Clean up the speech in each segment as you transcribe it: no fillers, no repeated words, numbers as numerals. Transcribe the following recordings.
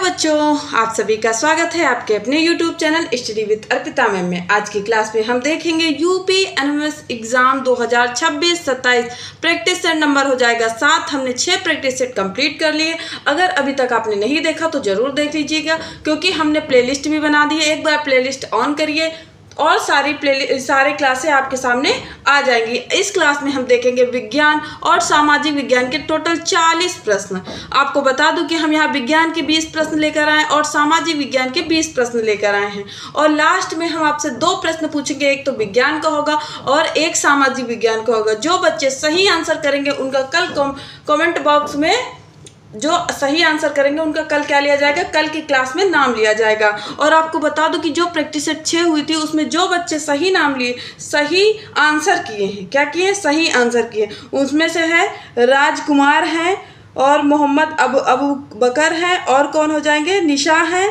बच्चों, आप सभी का स्वागत है आपके अपने YouTube channel study with Arpita ma'am में। आज की क्लास में हम देखेंगे UP NMS exam 2026-27 practice set number हो जाएगा 7। हमने 6 प्रैक्टिस सेट कंप्लीट कर लिए। अगर अभी तक आपने नहीं देखा तो जरूर देख लीजिएगा, क्योंकि हमने प्लेलिस्ट भी बना दी है। एक बार प्लेलिस्ट ऑन करिए और सारे क्लासें आपके सामने आ जाएंगी। इस क्लास में हम देखेंगे विज्ञान और सामाजिक विज्ञान के टोटल 40 प्रश्न। आपको बता दूं कि हम यहाँ विज्ञान के 20 प्रश्न लेकर आए और सामाजिक विज्ञान के 20 प्रश्न लेकर आए हैं। और लास्ट में हम आपसे 2 प्रश्न पूछेंगे, एक तो विज्ञान का होगा और एक सामाजिक विज्ञान का होगा। जो बच्चे सही आंसर करेंगे उनका कल कमेंट बॉक्स में जो सही आंसर करेंगे उनका कल क्या लिया जाएगा, कल की क्लास में नाम लिया जाएगा। और आपको बता दूं कि जो प्रैक्टिस सेट 6 हुई थी उसमें जो बच्चे सही नाम लिए, सही आंसर किए हैं, क्या किए, सही आंसर किए, उसमें से है राजकुमार हैं और मोहम्मद अबू बकर हैं और कौन हो जाएंगे, निशा हैं।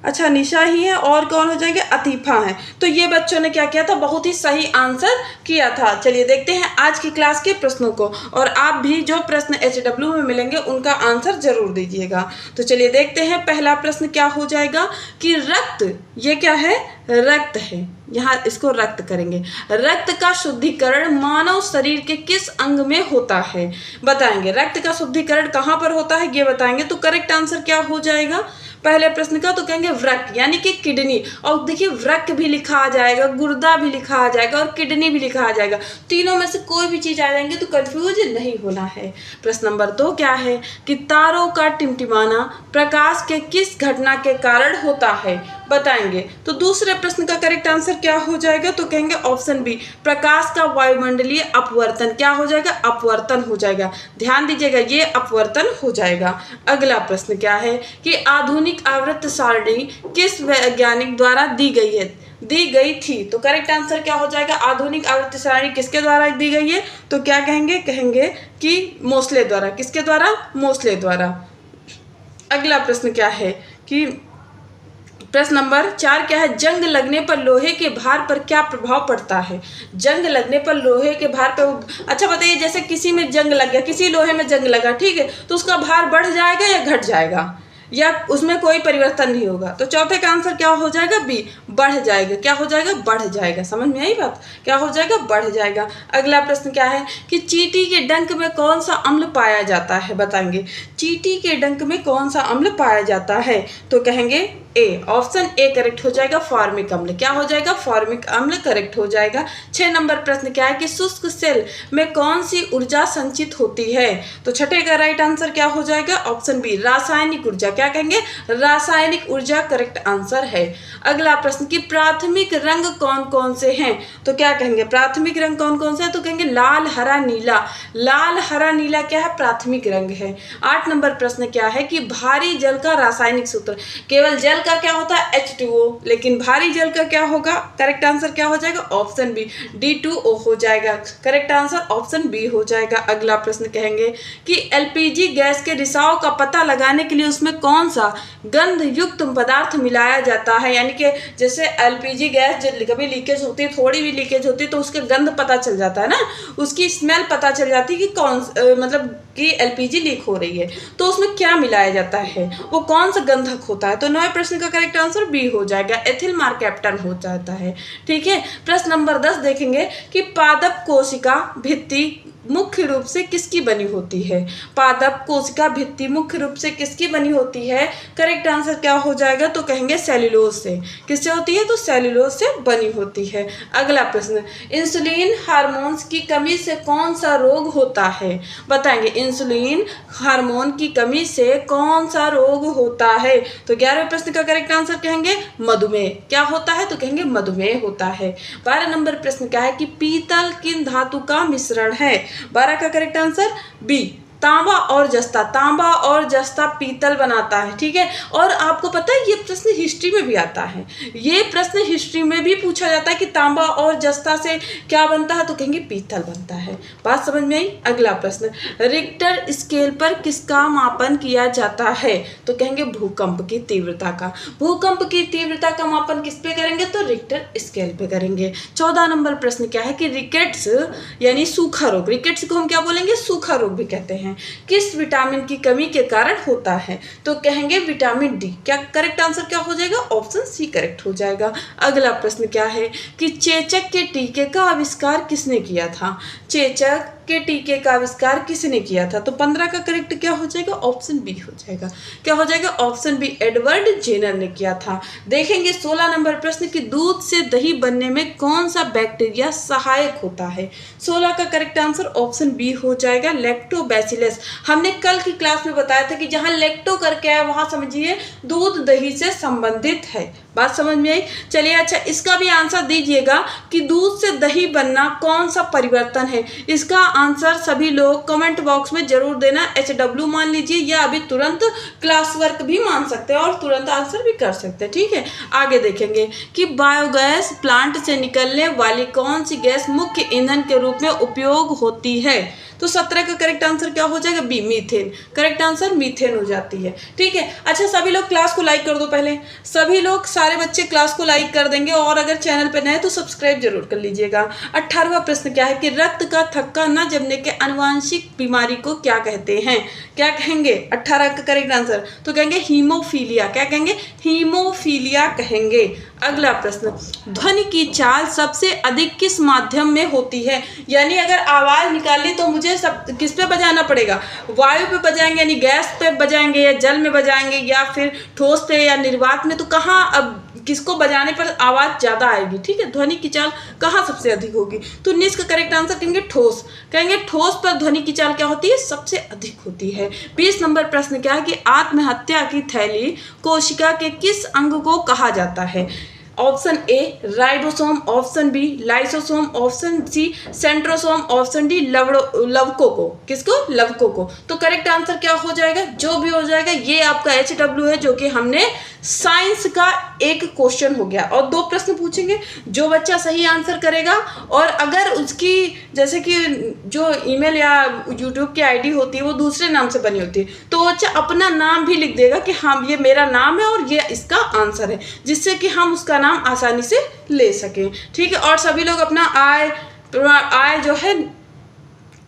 अच्छा, निशा ही है और कौन हो जाएंगे, अतीफा हैं। तो ये बच्चों ने क्या किया था, बहुत ही सही आंसर किया था। चलिए देखते हैं आज की क्लास के प्रश्नों को, और आप भी जो प्रश्न HW में मिलेंगे उनका आंसर जरूर दीजिएगा। तो चलिए देखते हैं पहला प्रश्न क्या हो जाएगा कि रक्त, ये क्या है, रक्त है, यहाँ इसको रक्त करेंगे। रक्त का शुद्धिकरण मानव शरीर के किस अंग में होता है, बताएंगे। रक्त का शुद्धिकरण कहाँ पर होता है ये बताएंगे। तो करेक्ट आंसर क्या हो जाएगा पहले प्रश्न का, तो कहेंगे वृक्क यानी कि किडनी। और देखिए वृक्क भी लिखा आ जाएगा, गुर्दा भी लिखा आ जाएगा और किडनी भी लिखा आ जाएगा। तीनों में से कोई भी चीज आ जाएंगे तो कंफ्यूज नहीं होना है। प्रश्न नंबर 2 क्या है कि तारों का टिमटिमाना प्रकाश के किस घटना के कारण होता है, बताएंगे। तो दूसरे प्रश्न का करेक्ट आंसर क्या हो जाएगा, तो कहेंगे ऑप्शन बी, प्रकाश का वायुमंडलीय अपवर्तन। क्या हो जाएगा, अपवर्तन हो जाएगा। ध्यान दीजिएगा, ये अपवर्तन हो जाएगा। अगला प्रश्न क्या है कि आधुनिक आवर्त सारणी किस वैज्ञानिक द्वारा दी गई थी। तो करेक्ट आंसर क्या हो जाएगा, आधुनिक आवर्त सारणी किसके द्वारा दी गई है, तो क्या कहेंगे कि मोसले द्वारा। किसके द्वारा, मोसले द्वारा। अगला प्रश्न क्या है कि प्रश्न नंबर 4 क्या है, जंग लगने पर लोहे के भार पर क्या प्रभाव पड़ता है। जंग लगने पर लोहे के भार पर, अच्छा बताइए, जैसे किसी में जंग लग गया, किसी लोहे में जंग लगा, ठीक है, तो उसका भार बढ़ जाएगा या घट जाएगा, या उसमें कोई परिवर्तन नहीं होगा। तो चौथे का आंसर क्या हो जाएगा, बी, बढ़ जाएगा। क्या हो जाएगा, बढ़ जाएगा। समझ में आई बात, क्या हो जाएगा, बढ़ जाएगा। अगला प्रश्न क्या है कि चींटी के डंक में कौन सा अम्ल पाया जाता है, बताएंगे। चींटी के डंक में कौन सा अम्ल पाया जाता है, तो कहेंगे ए, ऑप्शन ए करेक्ट हो जाएगा, फॉर्मिक अम्ल। क्या हो जाएगा, फॉर्मिक अम्ल करेक्ट हो जाएगा। 6 नंबर प्रश्न क्या है कि शुष्क सेल में कौन सी ऊर्जा संचित होती है। तो छठे का राइट आंसर क्या हो जाएगा, ऑप्शन बी, रासायनिक ऊर्जा। क्या कहेंगे, रासायनिक ऊर्जा करेक्ट आंसर है। अगला प्रश्न कि प्राथमिक रंग कौन कौन से हैं, तो क्या कहेंगे, प्राथमिक रंग कौन कौन से हैं, तो कहेंगे लाल, हरा, नीला। लाल, हरा, नीला क्या है, प्राथमिक रंग है। 8 नंबर प्रश्न क्या है कि भारी जल का रासायनिक सूत्र। केवल जल का क्या होता है, H2O, लेकिन भारी जल का क्या होगा, करेक्ट आंसर क्या हो जाएगा, ऑप्शन बी, D2O हो जाएगा। करेक्ट आंसर ऑप्शन बी हो जाएगा। अगला प्रश्न कहेंगे कि LPG गैस के रिसाव का पता लगाने के लिए उसमें कौन सा गंध युक्त पदार्थ मिलाया जाता है। यानी कि जैसे LPG गैस कभी लीकेज होती है, थोड़ी भी लीकेज होती है तो उसका गंध पता चल जाता है ना, उसकी स्मेल पता चल जाती है कि मतलब कि LPG लीक हो रही है, तो उसमें क्या मिलाया जाता है, वो कौन सा गंधक होता है। तो 9वें प्रश्न का करेक्ट आंसर बी हो जाएगा, एथिल मार्केप्टन हो जाता है, ठीक है। प्रश्न नंबर 10 देखेंगे कि पादप कोशिका भित्ति मुख्य रूप से किसकी बनी होती है। पादप कोशिका भित्ति मुख्य रूप से किसकी बनी होती है, करेक्ट आंसर क्या हो जाएगा, तो कहेंगे सेल्यूलोज से। किससे होती है, तो सेल्यूलोज से बनी होती है। अगला प्रश्न, इंसुलिन हार्मोन्स की कमी से कौन सा रोग होता है, बताएंगे। इंसुलिन हार्मोन की कमी से कौन सा रोग होता है। तो 11वें प्रश्न का करेक्ट आंसर कहेंगे मधुमेह। क्या होता है, तो कहेंगे मधुमेह होता है। 12 नंबर प्रश्न क्या है कि पीतल किन धातु का मिश्रण है। 12 का करेक्ट आंसर बी, तांबा और जस्ता। तांबा और जस्ता पीतल बनाता है, ठीक है। और आपको पता है ये प्रश्न हिस्ट्री में भी आता है, ये प्रश्न हिस्ट्री में भी पूछा जाता है कि तांबा और जस्ता से क्या बनता है, तो कहेंगे पीतल बनता है। बात समझ में आई। अगला प्रश्न, रिक्टर स्केल पर किसका मापन किया जाता है, तो कहेंगे भूकंप की तीव्रता का। भूकंप की तीव्रता का मापन किस पे करेंगे, तो रिक्टर स्केल पे करेंगे। 14 नंबर प्रश्न क्या है कि रिकेट्स यानी सूखा रोग, रिकेट्स को हम क्या बोलेंगे, सूखा रोग भी कहते हैं। हैं, किस विटामिन की कमी के कारण होता है? तो कहेंगे विटामिन डी। क्या करेक्ट आंसर क्या हो जाएगा? ऑप्शन सी करेक्ट हो जाएगा। अगला प्रश्न क्या है कि चेचक के टीके का आविष्कार किसने किया था? चेचक के टीके का आविष्कार किसने किया था? तो 15 का करेक्ट क्या हो जाएगा? ऑप्शन बी हो जाएगा। क्या हो जाएगा? ऑप्शन बी, एडवर्ड जेनर ने किया था। देखेंगे 16 नंबर प्रश्न कि दूध से दही बनने में कौन सा बैक्टीरिया सहायक होता है? 16 का करेक्ट आंसर ऑप्शन बी हो जाएगा, लैक्टोबैसिलस। हमने कल की क्लास में बताया था कि जहां लैक्टो करके है वहां समझिए दूध दही से संबंधित है। बात समझ में आई? चलिए, अच्छा इसका भी आंसर दीजिएगा कि दूध से दही बनना कौन सा परिवर्तन है? इसका आंसर सभी लोग कमेंट बॉक्स में जरूर देना। HW मान लीजिए या अभी तुरंत क्लास वर्क भी मान सकते हैं और तुरंत आंसर भी कर सकते हैं। ठीक है, आगे देखेंगे कि बायोगैस प्लांट से निकलने वाली कौन सी गैस मुख्य ईंधन के रूप में उपयोग होती है? तो 17 का करेक्ट आंसर क्या हो जाएगा? B, methane. Correct answer methane हो जाती है। ठीक है, अच्छा सभी लोग क्लास को लाइक कर दो। पहले सभी लोग, सारे बच्चे क्लास को लाइक कर देंगे और अगर चैनल पर नए तो सब्सक्राइब जरूर कर लीजिएगा। 18वां प्रश्न क्या है कि रक्त का थक्का न जमने के आनुवांशिक बीमारी को क्या कहते हैं? क्या कहेंगे? 18 का करेक्ट आंसर तो कहेंगे हीमोफीलिया। क्या कहेंगे? हीमोफीलिया कहेंगे। अगला प्रश्न, ध्वनि की चाल सबसे अधिक किस माध्यम में होती है? यानी अगर आवाज निकालनी तो मुझे सब किस पे बजाना पड़ेगा? वायु पे बजाएंगे यानी गैस पे बजाएंगे, या जल में बजाएंगे, या फिर ठोस पे या निर्वात में? तो कहाँ अब किसको बजाने पर आवाज ज्यादा आएगी? ठीक है, ध्वनि की चाल कहाँ सबसे अधिक होगी? तो 19 का करेक्ट आंसर कहेंगे ठोस। कहेंगे ठोस पर ध्वनि की चाल क्या होती है? सबसे अधिक होती है। 20 नंबर प्रश्न क्या है कि आत्महत्या की थैली कोशिका के किस अंग को कहा जाता है? Option A ribosome, option B lysosome, option C centrosome, option D लवकों को। किसको? लवकों को। तो करेक्ट आंसर क्या हो जाएगा? जो भी हो जाएगा, ये आपका HW है जो कि हमने साइंस का एक क्वेश्चन हो गया और 2 प्रश्न पूछेंगे। जो बच्चा सही आंसर करेगा और अगर उसकी जैसे कि जो ईमेल या यूट्यूब की ID होती है वो दूसरे नाम से बनी होती है तो वो बच्चा अपना नाम भी लिख देगा कि हाँ ये मेरा नाम है और ये इसका आंसर है, जिससे कि हम उसका नाम आसानी से ले सकें। ठीक है, और सभी लोग अपना आय जो है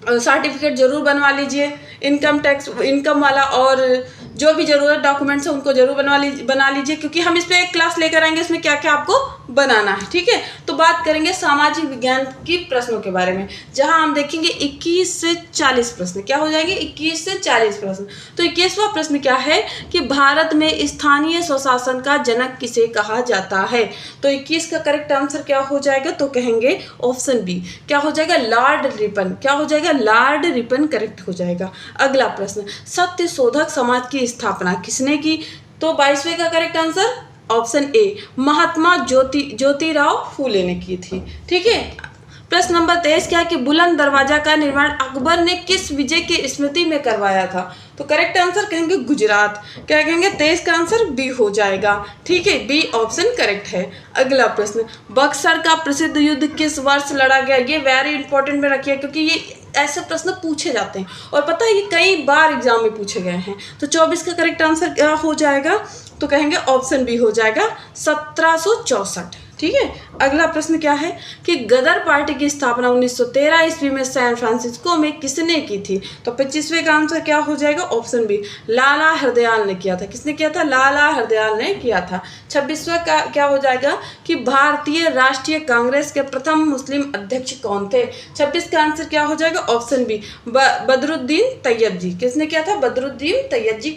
सर्टिफिकेट जरूर बनवा लीजिए, इनकम टैक्स, इनकम वाला, और जो भी जरूरत डॉक्यूमेंट्स है उनको जरूर बना लीजिए, क्योंकि हम इस पे एक क्लास लेकर आएंगे इसमें क्या क्या आपको बनाना है। ठीक है, तो बात करेंगे सामाजिक विज्ञान की प्रश्नों के बारे में, जहां हम देखेंगे 21 से 40 प्रश्न। क्या हो जाएंगे? 21 से 40 प्रश्न। तो 21वां प्रश्न क्या है कि भारत में स्थानीय स्वशासन का जनक किसे कहा जाता है? तो 21 का करेक्ट आंसर क्या हो जाएगा? तो कहेंगे ऑप्शन बी। क्या हो जाएगा? Lord Ripon. क्या हो जाएगा? लॉर्ड रिपन करेक्ट हो जाएगा। अगला प्रश्न, सत्य शोधक समाज की स्थापना किसने की? तो 22वें का correct answer option A Mahatma Jyotirao Phule ने की थी। ठीक है, प्रश्न नंबर 23 क्या है कि बुलंद दरवाजा का निर्माण अकबर ने किस विजय की स्मृति में करवाया था? तो करेक्ट आंसर कहेंगे गुजरात। क्या कहेंगे? 23 का आंसर बी हो जाएगा। ठीक है, बी ऑप्शन करेक्ट है। अगला प्रश्न, बक्सर का प्रसिद्ध युद्ध किस वर्ष लड़ा गया? ये वेरी इंपॉर्टेंट में रखिए क्योंकि ये ऐसे प्रश्न पूछे जाते हैं और पता है ये कई बार एग्जाम में पूछे गए हैं। तो 24 का करेक्ट आंसर क्या हो जाएगा? तो कहेंगे ऑप्शन बी हो जाएगा 1764। ठीक है, अगला प्रश्न क्या है कि गदर पार्टी की स्थापना 1913 ईस्वी में सैन फ्रांसिस्को में किसने की थी? तो 25वें का आंसर क्या हो जाएगा? ऑप्शन बी लाला हरदयाल ने किया था। किसने किया था? लाला हरदयाल ने किया था। 26वां का क्या हो जाएगा कि भारतीय राष्ट्रीय कांग्रेस के प्रथम मुस्लिम अध्यक्ष कौन थे? 26 का आंसर क्या हो जाएगा? ऑप्शन बी बदरुद्दीन तैयब जी। किसने किया था? बदरुद्दीन तैयब जी।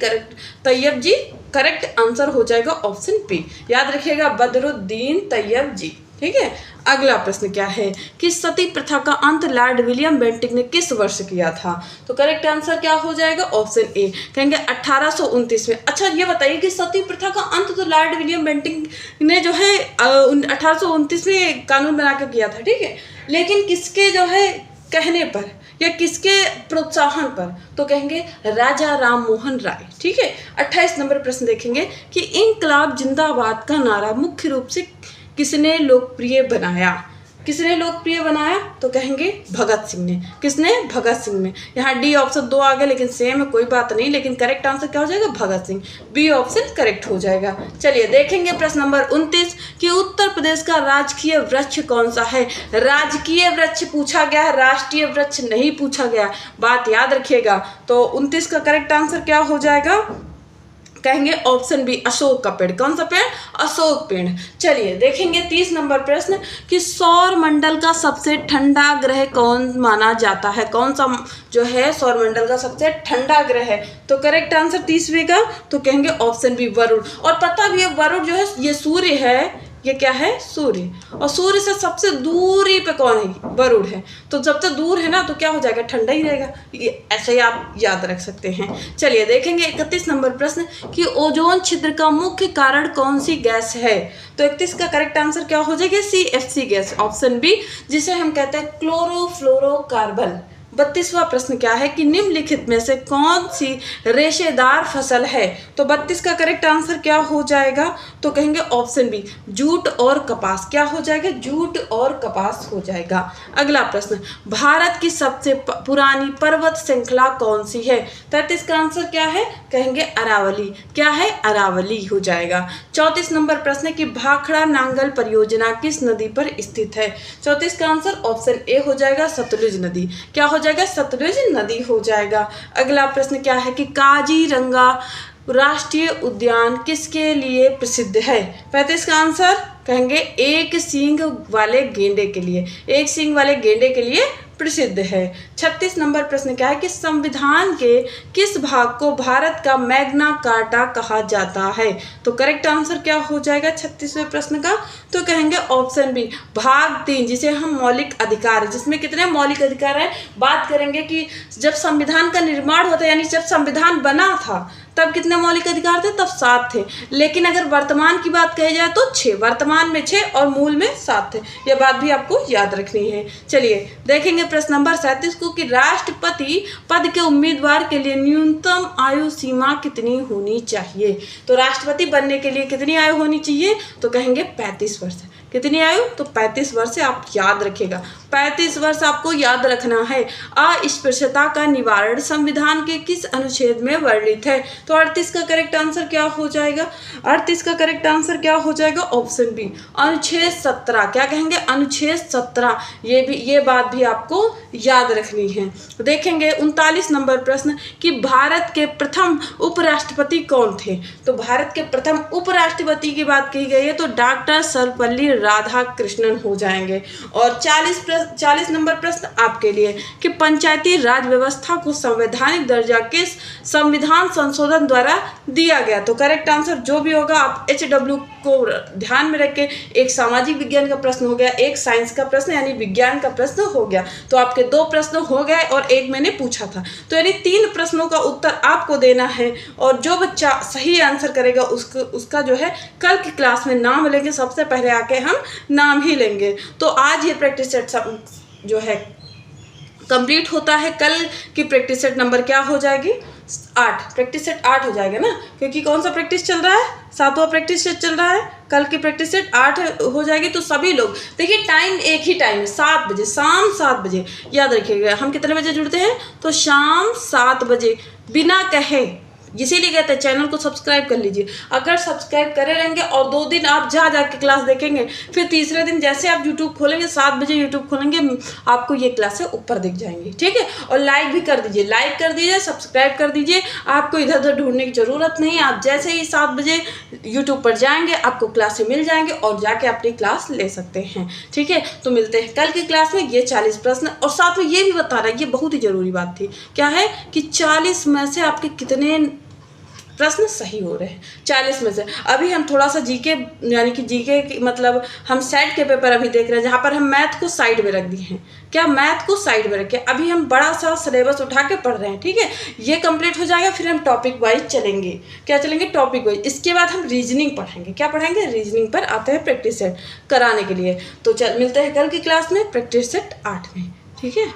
तैयब जी करेक्ट आंसर हो जाएगा ऑप्शन बी। याद रखिएगा, बदरुद्दीन तैयब जी। ठीक है, अगला प्रश्न क्या है कि सती प्रथा का अंत लॉर्ड विलियम बेंटिक ने किस वर्ष किया था? तो करेक्ट आंसर क्या हो जाएगा? ऑप्शन ए कहेंगे 1829 में। अच्छा ये बताइए कि सती प्रथा का अंत तो लॉर्ड विलियम बेंटिक ने जो है 1829 में कानून बना कर किया था। ठीक है, लेकिन किसके जो है कहने पर या किसके प्रोत्साहन पर? तो कहेंगे राजा राम मोहन राय। ठीक है, 28 नंबर प्रश्न देखेंगे कि इंकलाब जिंदाबाद का नारा मुख्य रूप से किसने लोकप्रिय बनाया? किसने लोकप्रिय बनाया? तो कहेंगे भगत सिंह ने। किसने? भगत सिंह ने। यहाँ डी ऑप्शन 2 आ गया, लेकिन सेम है, कोई बात नहीं, लेकिन करेक्ट आंसर क्या हो जाएगा? Bhagat Singh. B option correct हो जाएगा। चलिए देखेंगे प्रश्न नंबर 29 कि उत्तर प्रदेश का राजकीय वृक्ष कौन सा है? राजकीय वृक्ष पूछा गया है, राष्ट्रीय वृक्ष नहीं पूछा गया, बात याद रखिएगा। तो 29 का करेक्ट आंसर क्या हो जाएगा? कहेंगे ऑप्शन बी, अशोक का पेड़। कौन सा पेड़? अशोक पेड़। चलिए देखेंगे 30 नंबर प्रश्न कि सौर मंडल का सबसे ठंडा ग्रह कौन माना जाता है? कौन सा जो है सौर मंडल का सबसे ठंडा ग्रह है? तो करेक्ट आंसर 30वें का तो कहेंगे ऑप्शन बी, वरुण। और पता भी है वरुण जो है ये सूर्य है, ये क्या है? सूर्य। और सूर्य से सबसे दूरी पे कौन है? वरुण है। तो जब तक दूर है ना तो क्या हो जाएगा? ठंडा ही रहेगा। ये ऐसे ही आप याद रख सकते हैं। चलिए देखेंगे 31 नंबर प्रश्न कि ओजोन छिद्र का मुख्य कारण कौन सी गैस है? तो 31 का करेक्ट आंसर क्या हो जाएगा? CFC गैस, ऑप्शन बी, जिसे हम कहते हैं क्लोरोफ्लोरोकार्बन। 32वां प्रश्न क्या है कि निम्नलिखित में से कौन सी रेशेदार फसल है? तो 32 का करेक्ट आंसर क्या हो जाएगा? तो कहेंगे ऑप्शन बी, जूट और कपास। क्या हो जाएगा? जूट और कपास हो जाएगा। अगला प्रश्न, भारत की सबसे पुरानी पर्वत श्रृंखला कौन सी है? 33 का आंसर क्या है? कहेंगे अरावली। क्या है? अरावली हो जाएगा। 34 नंबर प्रश्न कि भाखड़ा नांगल परियोजना किस नदी पर स्थित है? 34 का आंसर ऑप्शन ए हो जाएगा, सतलुज नदी। क्या हो जाएगा? सतलुज नदी हो जाएगा। अगला प्रश्न क्या है कि काजीरंगा राष्ट्रीय उद्यान किसके लिए प्रसिद्ध है? 35 का आंसर कहेंगे एक सींग वाले गेंडे के लिए। एक सींग वाले गेंडे के लिए प्रसिद्ध है। 36 नंबर प्रश्न क्या है कि संविधान के किस भाग को भारत का मैग्ना कार्टा कहा जाता है? तो करेक्ट आंसर क्या हो जाएगा 36वें प्रश्न का? तो कहेंगे ऑप्शन बी, भाग 3, जिसे हम मौलिक अधिकार, जिसमें कितने मौलिक अधिकार हैं? बात करेंगे कि जब संविधान का निर्माण होता है, यानी जब संविधान बना था तब कितने मौलिक अधिकार थे? तब 7 थे। लेकिन अगर वर्तमान की बात कही जाए तो 6, वर्तमान में 6 और मूल में 7 थे। यह बात भी आपको याद रखनी है। चलिए देखेंगे प्रश्न नंबर 37 को कि राष्ट्रपति पद के उम्मीदवार के लिए न्यूनतम आयु सीमा कितनी होनी चाहिए? तो राष्ट्रपति बनने के लिए कितनी आयु होनी चाहिए? तो कहेंगे 35 वर्ष। कितनी आयु? तो 35 वर्ष आप याद रखिएगा। 35 वर्ष आपको याद रखना है। अस्पृश्यता का निवारण संविधान के किस अनुच्छेद में वर्णित है? तो 38 का करेक्ट आंसर क्या हो जाएगा? 38 का करेक्ट आंसर क्या हो जाएगा? ऑप्शन बी, अनुच्छेद 17। क्या कहेंगे? अनुच्छेद 17। ये बात भी आपको याद रखनी है। देखेंगे 39 नंबर प्रश्न कि भारत के प्रथम उपराष्ट्रपति कौन थे? तो भारत के प्रथम उपराष्ट्रपति की बात की गई है तो डॉक्टर सर्वपल्ली राधाकृष्णन हो जाएंगे। और 40 नंबर प्रश्न आपके लिए कि पंचायती राज व्यवस्था को संवैधानिक दर्जा किस संविधान संशोधन द्वारा दिया गया? तो करेक्ट आंसर जो भी होगा आप HW को ध्यान में रख के, एक सामाजिक विज्ञान का प्रश्न हो गया, एक साइंस का प्रश्न यानी विज्ञान का प्रश्न हो गया। तो आपके 2 प्रश्न हो गए और एक मैंने पूछा था, तो यानी 3 प्रश्नों का उत्तर आपको देना है। और जो बच्चा सही आंसर करेगा उसका जो है कल की क्लास में नाम लेंगे, सबसे पहले आके हम नाम ही लेंगे। तो आज ये प्रैक्टिस सेट जो है कंप्लीट होता है। कल की प्रैक्टिस सेट नंबर क्या हो जाएगी? 8। प्रैक्टिस सेट 8 हो जाएगा ना, क्योंकि कौन सा प्रैक्टिस चल रहा है? 7वां प्रैक्टिस सेट चल रहा है। कल की प्रैक्टिस सेट 8 हो जाएगी। तो सभी लोग देखिए, टाइम एक ही टाइम है, 7 बजे, शाम 7 बजे। याद रखिएगा हम कितने बजे जुड़ते हैं? तो शाम 7 बजे, बिना कहे। इसीलिए कहते हैं चैनल को सब्सक्राइब कर लीजिए। अगर सब्सक्राइब करे रहेंगे और 2 दिन आप जा के क्लास देखेंगे, फिर तीसरे दिन जैसे आप यूट्यूब खोलेंगे, 7 बजे यूट्यूब खोलेंगे, आपको ये क्लासें ऊपर दिख जाएंगी। ठीक है, और लाइक भी कर दीजिए, लाइक कर दीजिए, सब्सक्राइब कर दीजिए। आपको इधर उधर ढूंढने की ज़रूरत नहीं है। आप जैसे ही 7 बजे यूट्यूब पर जाएंगे, आपको क्लासें मिल जाएंगे और जाके अपनी क्लास ले सकते हैं। ठीक है, तो मिलते हैं कल की क्लास में। ये 40 प्रश्न, और साथ में ये भी बता रहा है, ये बहुत ही ज़रूरी बात थी, क्या है कि 40 में से आपके कितने प्रश्न सही हो रहे हैं? 40 में से। अभी हम थोड़ा सा जीके, यानी कि जीके की मतलब हम सेट के पेपर अभी देख रहे हैं, जहाँ पर हम मैथ को साइड में रख दिए हैं। क्या? मैथ को साइड में रखे अभी हम बड़ा सा सिलेबस उठा के पढ़ रहे हैं। ठीक है, ये कंप्लीट हो जाएगा, फिर हम टॉपिक वाइज चलेंगे। क्या चलेंगे? Topic wise. इसके बाद हम रीजनिंग पढ़ेंगे। क्या पढ़ेंगे? रीजनिंग पर आते हैं प्रैक्टिस सेट कराने के लिए। तो मिलते हैं कल की क्लास में प्रैक्टिस सेट 8 में। ठीक है।